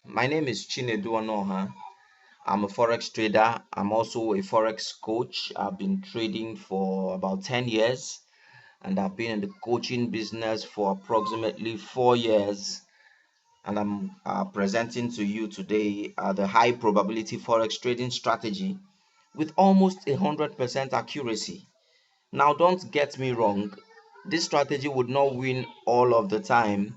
My name is Chinedu Onoha. I'm a Forex trader. I'm also a Forex coach. I've been trading for about 10 years and I've been in the coaching business for approximately 4 years. And I'm presenting to you today the high probability Forex trading strategy with almost 100% accuracy. Now, don't get me wrong, this strategy would not win all of the time,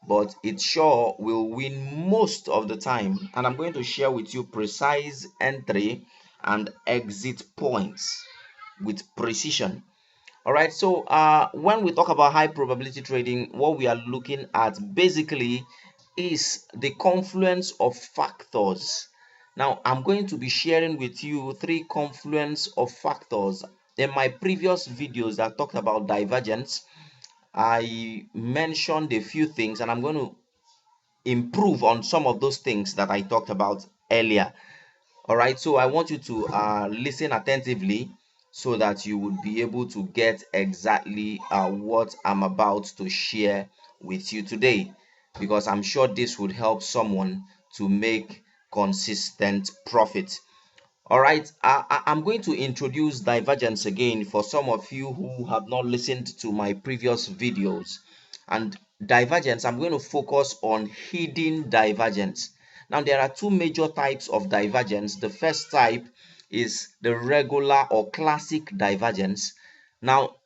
but it sure will win most of the time. And I'm going to share with you precise entry and exit points with precision. All right, so when we talk about high probability trading, what we are looking at basically is the confluence of factors. Now, I'm going to be sharing with you three confluence of factors. In my previous videos that talked about divergence, I mentioned a few things and I'm going to improve on some of those things that I talked about earlier. All right, so I want you to listen attentively so that you would be able to get exactly what I'm about to share with you today, because I'm sure this would help someone to make consistent profit. All right, I'm going to introduce divergence again for some of you who have not listened to my previous videos. And divergence, I'm going to focus on hidden divergence. Now, there are two major types of divergence. The first type is the regular or classic divergence. Now,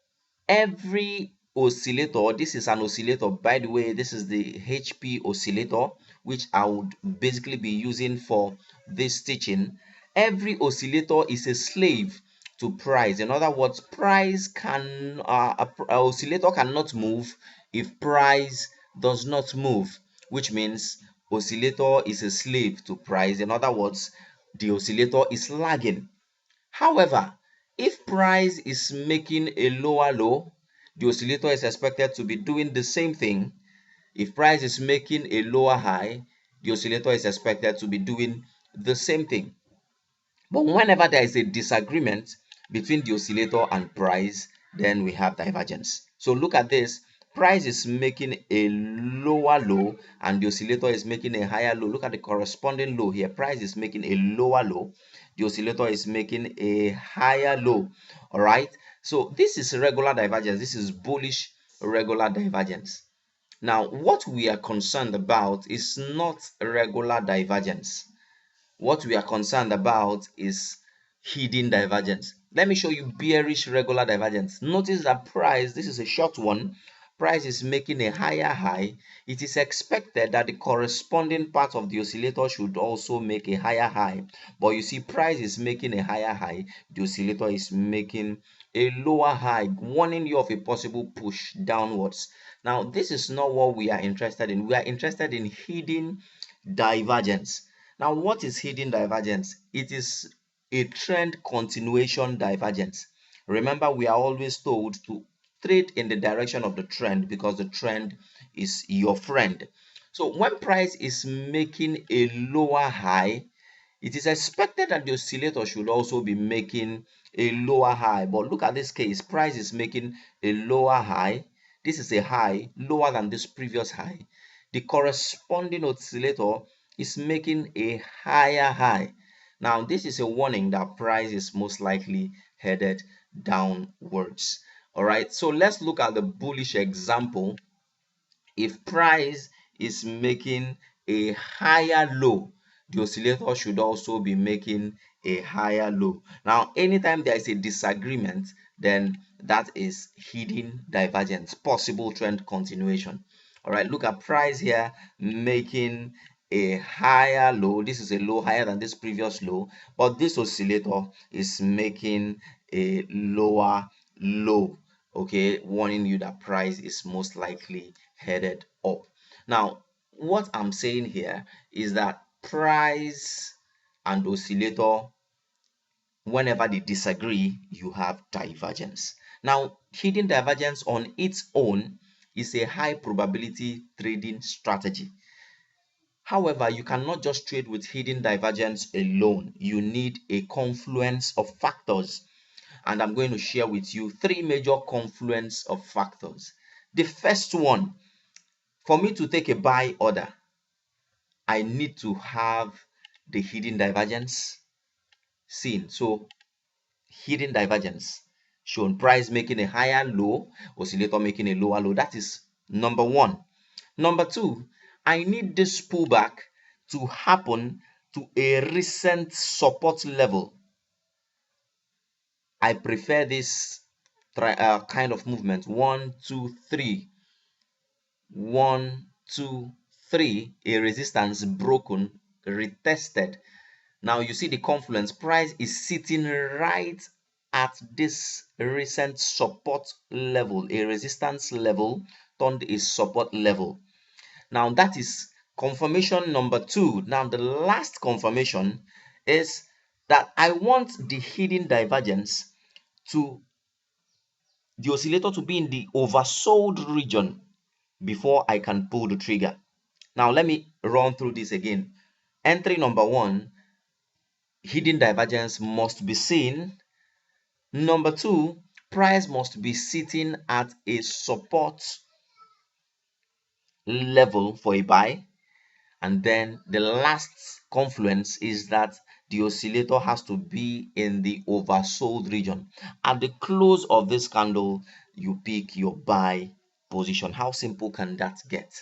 every oscillator, this is an oscillator, by the way, this is the HP oscillator, which I would basically be using for this teaching. Every oscillator is a slave to price. In other words, price can a oscillator cannot move if price does not move, which means oscillator is a slave to price. In other words, the oscillator is lagging. However, if price is making a lower low, the oscillator is expected to be doing the same thing. If price is making a lower high, the oscillator is expected to be doing the same thing. But whenever there is a disagreement between the oscillator and price, then we have divergence. So look at this. Price is making a lower low and the oscillator is making a higher low. Look at the corresponding low here. Price is making a lower low. The oscillator is making a higher low. All right. So this is regular divergence. This is bullish regular divergence. Now, what we are concerned about is not regular divergence. What we are concerned about is hidden divergence. Let me show you bearish regular divergence. Notice that price, this is a short one, price is making a higher high. It is expected that the corresponding part of the oscillator should also make a higher high. But you see, price is making a higher high, the oscillator is making a lower high, warning you of a possible push downwards. Now, this is not what we are interested in. We are interested in hidden divergence. Now, what is hidden divergence? It is a trend continuation divergence. Remember, we are always told to trade in the direction of the trend because the trend is your friend. So when price is making a lower high, it is expected that the oscillator should also be making a lower high. But look at this case, price is making a lower high. This is a high lower than this previous high. The corresponding oscillator is making a higher high. Now, this is a warning that price is most likely headed downwards. All right, so let's look at the bullish example. If price is making a higher low, the oscillator should also be making a higher low. Now, anytime there is a disagreement, then that is hidden divergence, possible trend continuation. All right, look at price here making a higher low. This is a low higher than this previous low, but this oscillator is making a lower low. Okay, warning you that price is most likely headed up. Now, what I'm saying here is that price and oscillator, whenever they disagree, you have divergence. Now, hidden divergence on its own is a high probability trading strategy. However, you cannot just trade with hidden divergence alone. You need a confluence of factors. And I'm going to share with you three major confluence of factors. The first one, for me to take a buy order, I need to have the hidden divergence seen. So hidden divergence shown, price making a higher low, oscillator making a lower low. That is number one. Number two, I need this pullback to happen to a recent support level. I prefer this kind of movement. 1, 2, 3. 1, 2, 3. A resistance broken, retested. Now you see the confluence. Price is sitting right at this recent support level, a resistance level turned a support level. Now that is confirmation number two. Now the last confirmation is that I want the hidden divergence to the oscillator to be in the oversold region before I can pull the trigger. Now let me run through this again. Entry number one, hidden divergence must be seen. Number two, price must be sitting at a support level for a buy. And then the last confluence is that the oscillator has to be in the oversold region. At the close of this candle, you pick your buy position. How simple can that get?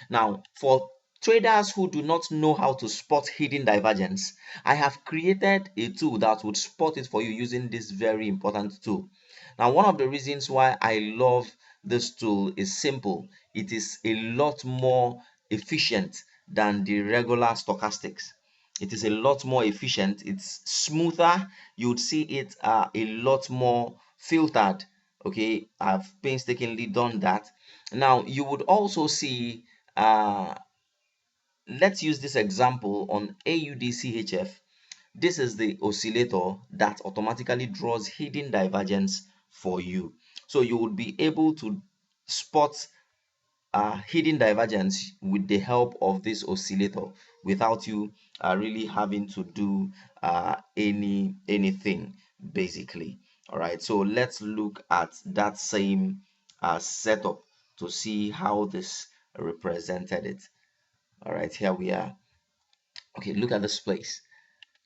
Now, for traders who do not know how to spot hidden divergence, I have created a tool that would spot it for you using this very important tool. Now, one of the reasons why I love this tool is simple. It is a lot more efficient than the regular stochastics. It is a lot more efficient. It's smoother. You would see it a lot more filtered. Okay, I've painstakingly done that. Now, you would also see let's use this example on AUDCHF. This is the oscillator that automatically draws hidden divergence for you. So you would be able to spot hidden divergence with the help of this oscillator without you really having to do anything basically. All right, so let's look at that same setup to see how this represented it. All right, here we are. Okay, look at this place.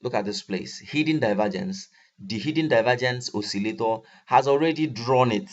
Look at this place. Hidden divergence. The hidden divergence oscillator has already drawn it,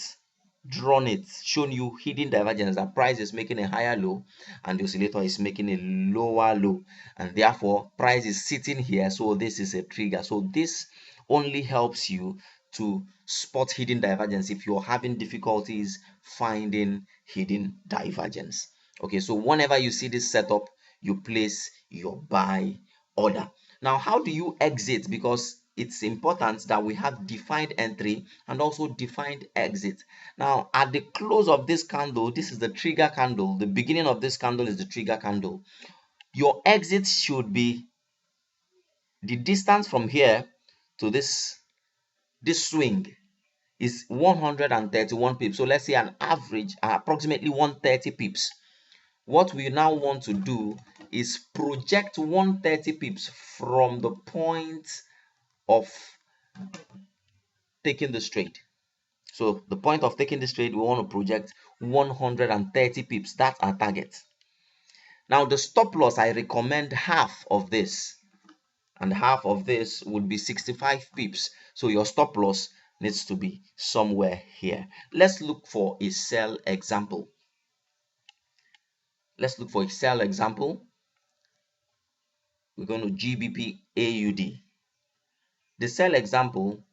shown you hidden divergence, that price is making a higher low and the oscillator is making a lower low, and therefore price is sitting here. So this is a trigger. So this only helps you to spot hidden divergence if you're having difficulties finding hidden divergence. Okay, so whenever you see this setup, you place your buy order. Now, how do you exit? Because it's important that we have defined entry and also defined exit. Now, at the close of this candle, this is the trigger candle. The beginning of this candle is the trigger candle. Your exit should be the distance from here to this swing is 131 pips. So let's say an average approximately 130 pips. What we now want to do is project 130 pips from the point of taking the trade. So the point of taking this trade, we want to project 130 pips. That's our target. Now the stop loss, I recommend half of this, and half of this would be 65 pips. So your stop loss needs to be somewhere here. Let's look for a sell example. Let's look for a sell example. We're going to GBP AUD. The sell example,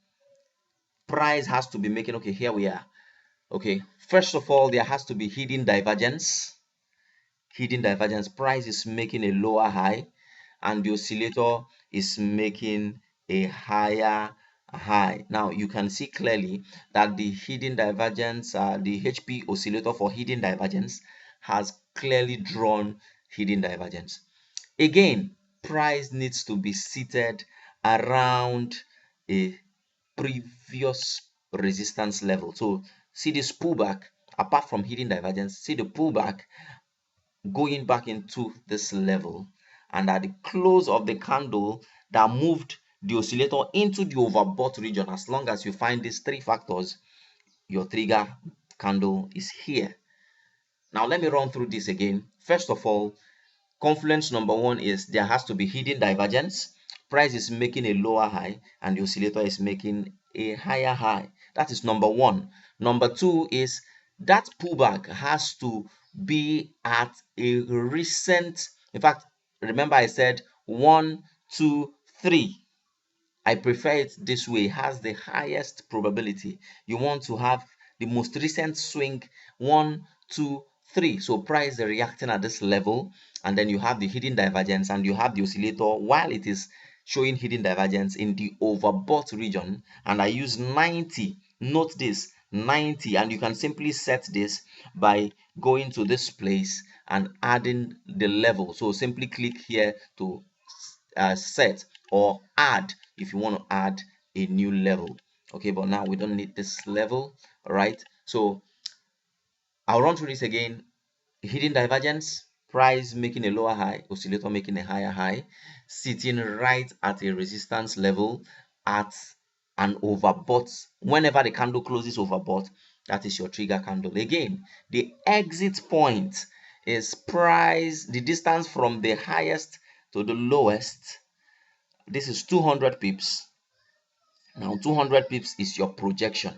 price has to be making, okay, here we are. Okay, first of all, there has to be hidden divergence. Hidden divergence, price is making a lower high and the oscillator is making a higher high. Now you can see clearly that the hidden divergence, the HP oscillator for hidden divergence has clearly drawn hidden divergence. Again, price needs to be seated around a previous resistance level. So see this pullback, apart from hidden divergence, see the pullback going back into this level, and at the close of the candle that moved the oscillator into the overbought region. As long as you find these three factors, your trigger candle is here. Now let me run through this again. First of all, Confluence number one is there has to be hidden divergence. Price is making a lower high and the oscillator is making a higher high. That is number one. Number two is that pullback has to be at a recent, in fact, remember I said 1, 2, 3. I prefer it this way. It has the highest probability. You want to have the most recent swing 1, 2, 3. So price reacting at this level, and then you have the hidden divergence, and you have the oscillator while it is showing hidden divergence in the overbought region. And I use 90. Note this, 90, and you can simply set this by going to this place and adding the level. So simply click here to set or add if you want to add a new level. Okay, but now we don't need this level. All right, so I'll run through this again. Hidden divergence, price making a lower high, oscillator making a higher high, sitting right at a resistance level at an overbought. Whenever the candle closes overbought, that is your trigger candle. Again, the exit point is price, the distance from the highest to the lowest. This is 200 pips. Now 200 pips is your projection,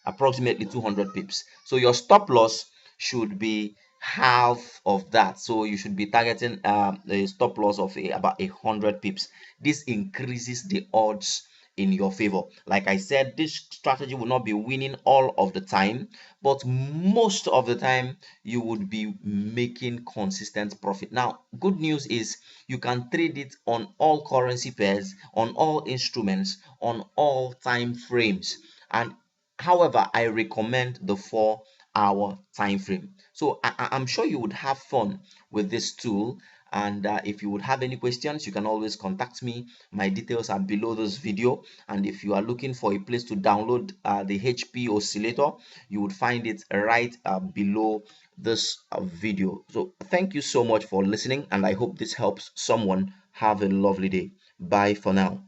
approximately 200 pips. So your stop loss should be half of that. So you should be targeting a stop loss of about 100 pips. This increases the odds in your favor. Like I said, this strategy will not be winning all of the time, but most of the time you would be making consistent profit. Now, good news is you can trade it on all currency pairs, on all instruments, on all time frames. And however, I recommend the 4-hour time frame. So I'm sure you would have fun with this tool. And if you would have any questions, you can always contact me. My details are below this video. And if you are looking for a place to download the HP oscillator, you would find it right below this video. So thank you so much for listening, and I hope this helps someone. Have a lovely day. Bye for now.